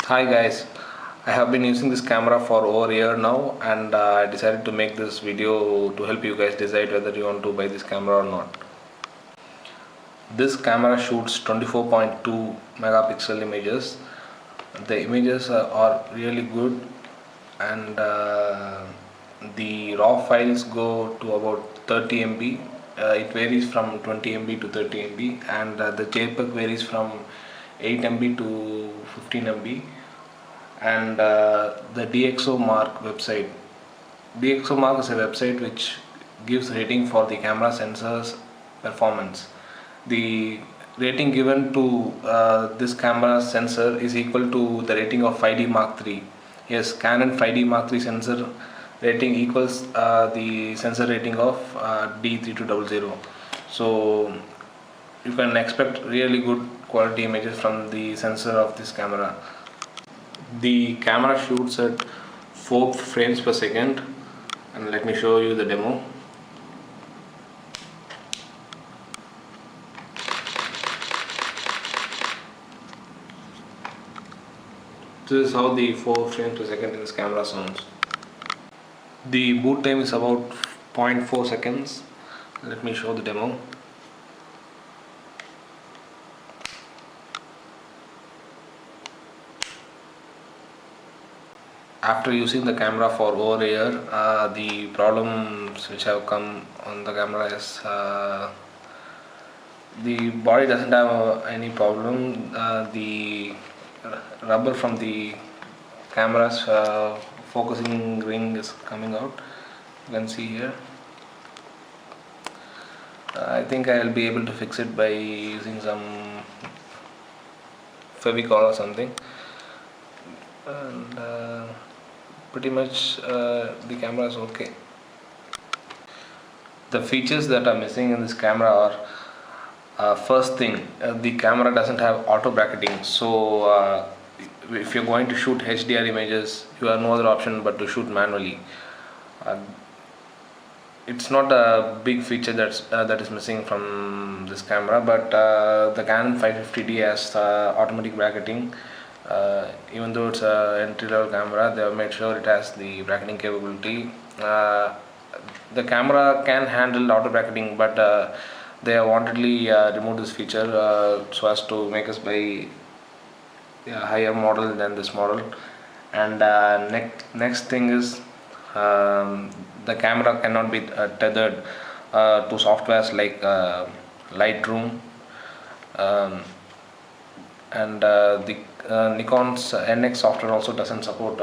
Hi guys, I have been using this camera for over a year now, and I decided to make this video to help you guys decide whether you want to buy this camera or not. This camera shoots 24.2 megapixel images. The images are really good, and the raw files go to about 30 MB. It varies from 20 MB to 30 MB, and the JPEG varies from 8 MB to 15 MB. And the DxOMark website. DxOMark is a website which gives rating for the camera sensor's performance. The rating given to this camera sensor is equal to the rating of 5D Mark III. Yes, Canon 5D Mark III sensor rating equals the sensor rating of D3200. So you can expect really good quality images from the sensor of this camera. The camera shoots at 4 frames per second, and let me show you the demo. This is how the 4 frames per second in this camera sounds. The boot time is about 0.4 seconds. Let me show the demo. After using the camera for over a year, the problems which have come on the camera is the body doesn't have any problem. The rubber from the camera's focusing ring is coming out. You can see here. I think I will be able to fix it by using some Fevicol or something, and pretty much the camera is okay. The features that are missing in this camera are first thing, the camera doesn't have auto bracketing. So if you're going to shoot HDR images, you have no other option but to shoot manually. It's not a big feature that is missing from this camera, but the Canon 550D has automatic bracketing. Even though it's an entry-level camera, they have made sure it has the bracketing capability. The camera can handle auto bracketing, but they have wantedly removed this feature so as to make us buy a higher model than this model. And next thing is the camera cannot be tethered to softwares like Lightroom, and the Nikon's NX software also doesn't support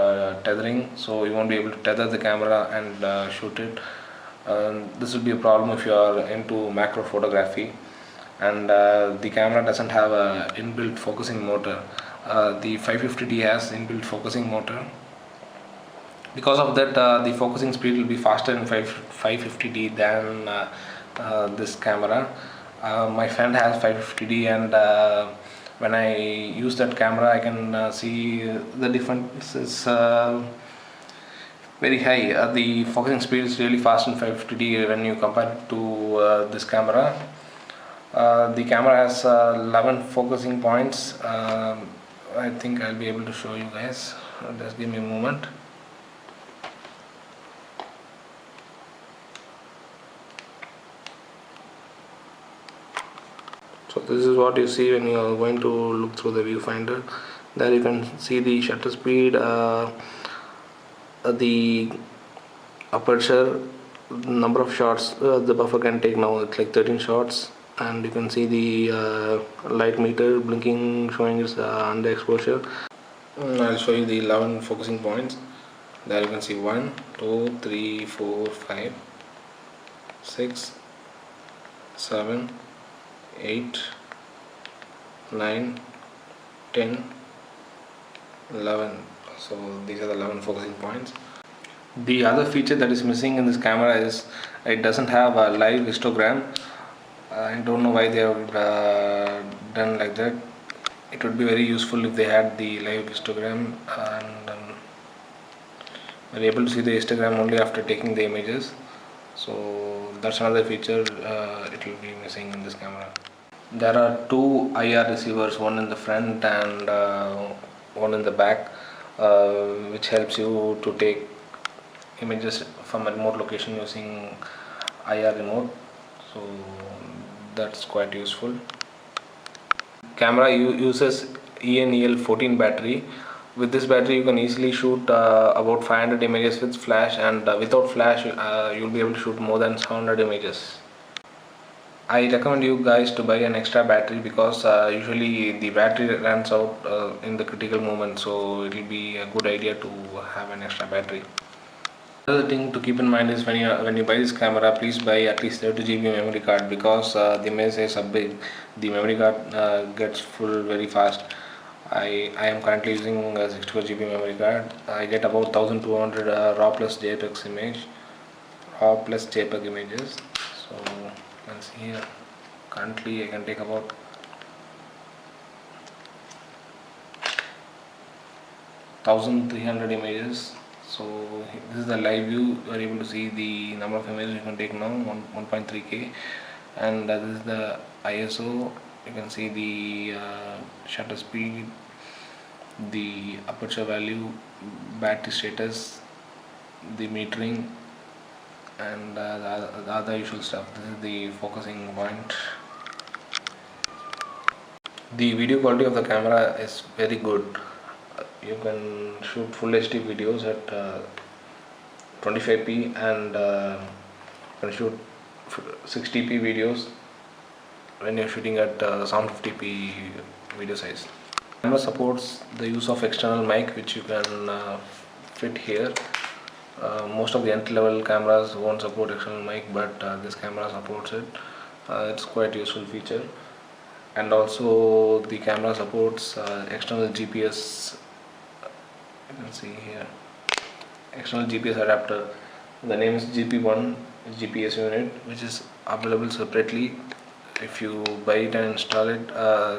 tethering, so you won't be able to tether the camera and shoot it. This will be a problem if you are into macro photography. And the camera doesn't have a inbuilt focusing motor. The 550D has inbuilt focusing motor. Because of that, the focusing speed will be faster in 550D than this camera. My friend has 550D, and when I use that camera, I can see the difference is very high. The focusing speed is really fast in 550D when you compare it to this camera. The camera has 11 focusing points. I think I'll be able to show you guys. Just give me a moment. So this is what you see when you are going to look through the viewfinder. There you can see the shutter speed, the aperture, number of shots the buffer can take. Now it's like 13 shots, and you can see the light meter blinking, showing its underexposure. I'll show you the 11 focusing points. There you can see 1, 2, 3, 4, 5, 6, 7, 8, 9, 10, 11. So these are the 11 focusing points. The other feature that is missing in this camera is it doesn't have a live histogram. I don't know why they have done like that. It would be very useful if they had the live histogram, and we're able to see the histogram only after taking the images. So that's another feature it will be missing in this camera. There are two IR receivers, one in the front and one in the back, which helps you to take images from a remote location using IR remote. So that's quite useful. Camera uses ENEL14 battery. With this battery you can easily shoot about 500 images with flash, and without flash you'll be able to shoot more than 700 images. I recommend you guys to buy an extra battery because usually the battery runs out in the critical moment, so it will be a good idea to have an extra battery. Another thing to keep in mind is when you buy this camera, please buy at least 32 GB memory card, because the image is so big, the memory card gets full very fast. I am currently using a 64 GB memory card. I get about 1200 raw plus JPEG images. So you can see here, currently I can take about 1300 images. So this is the live view. You are able to see the number of images you can take now, 1.3K, and this is the ISO. You can see the shutter speed, the aperture value, battery status, the metering, and the other usual stuff. This is the focusing point. The video quality of the camera is very good. You can shoot full HD videos at 25p, and you can shoot 60p videos when you're shooting at 750p video size. Camera supports the use of external mic, which you can fit here. Most of the entry-level cameras won't support external mic, but this camera supports it. It's quite a useful feature. And also the camera supports external GPS. You can see here, external GPS adapter. The name is GP1 GPS unit, which is available separately. If you buy it and install it,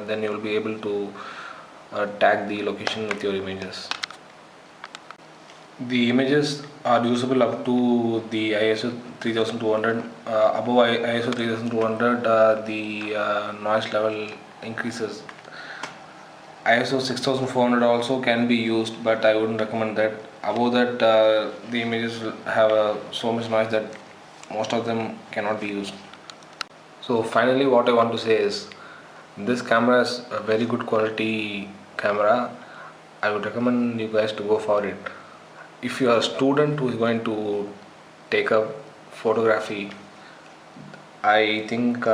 then you will be able to tag the location with your images. The images are usable up to the ISO 3200. Above ISO 3200, the noise level increases. ISO 6400 also can be used, but I wouldn't recommend that. Above that, the images will have so much noise that most of them cannot be used. So finally, what I want to say is, this camera is a very good quality camera. I would recommend you guys to go for it. If you are a student who is going to take up photography, I think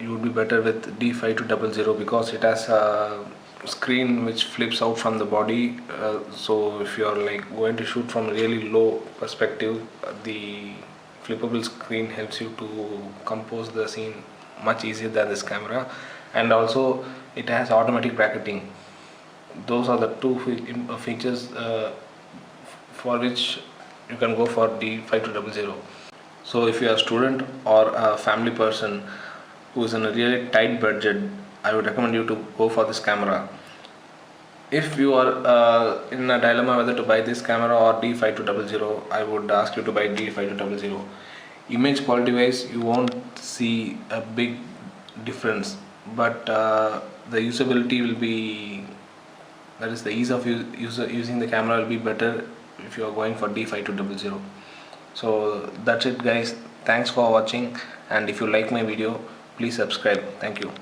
you would be better with D5200, because it has a screen which flips out from the body. So if you are like going to shoot from a really low perspective, the flippable screen helps you to compose the scene much easier than this camera. And also it has automatic bracketing. Those are the two features for which you can go for D5200. So if you are a student or a family person who is in a really tight budget, I would recommend you to go for this camera. If you are in a dilemma whether to buy this camera or D5200, I would ask you to buy D5200. Image quality wise, you won't see a big difference, but the usability will be, that is the ease of using the camera will be better if you are going for D5200. So that's it guys, thanks for watching, and if you like my video, please subscribe. Thank you.